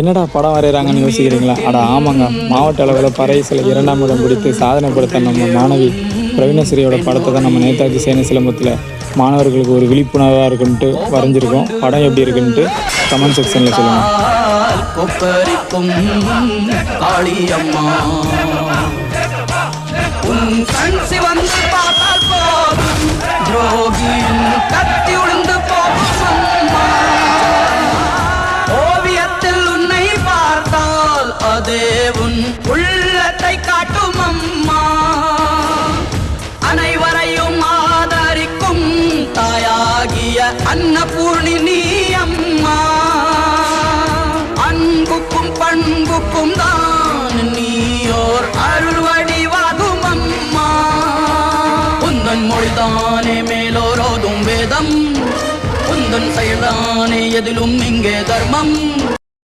என்னடா படம் வரைகிறாங்கன்னு யோசிக்கிறீங்களா? அட ஆமாங்க, மாவட்ட அளவில் பறைசில் 2ஆம் இடம் பிடித்து சாதனை படுத்த நம்ம மாணவி பிரவீனஸ்ரீயோட படத்தை தான் நம்ம நேதாஜி சேனை சிலம்பத்தில் மாணவர்களுக்கு ஒரு விழிப்புணர்வாக இருக்குன்ட்டு வரைஞ்சிருக்கோம். படம் எப்படி இருக்குன்ட்டு கமெண்ட் செக்ஷனில் சொல்லுங்கள். தேவன் உள்ளத்தை காட்டும் அம்மா, அனைவரையும் ஆதரிக்கும் தாயாகிய அன்னபூர்ணி நீ அம்மா. அன்புக்கும் பண்புக்கும் தான் நீயோர் அருள் வடிவாகும் அம்மா. உந்தன் மொழிதானே மேலோரோதும் வேதம், உந்தன் செயல்தானே எதிலும் இங்கே தர்மம்.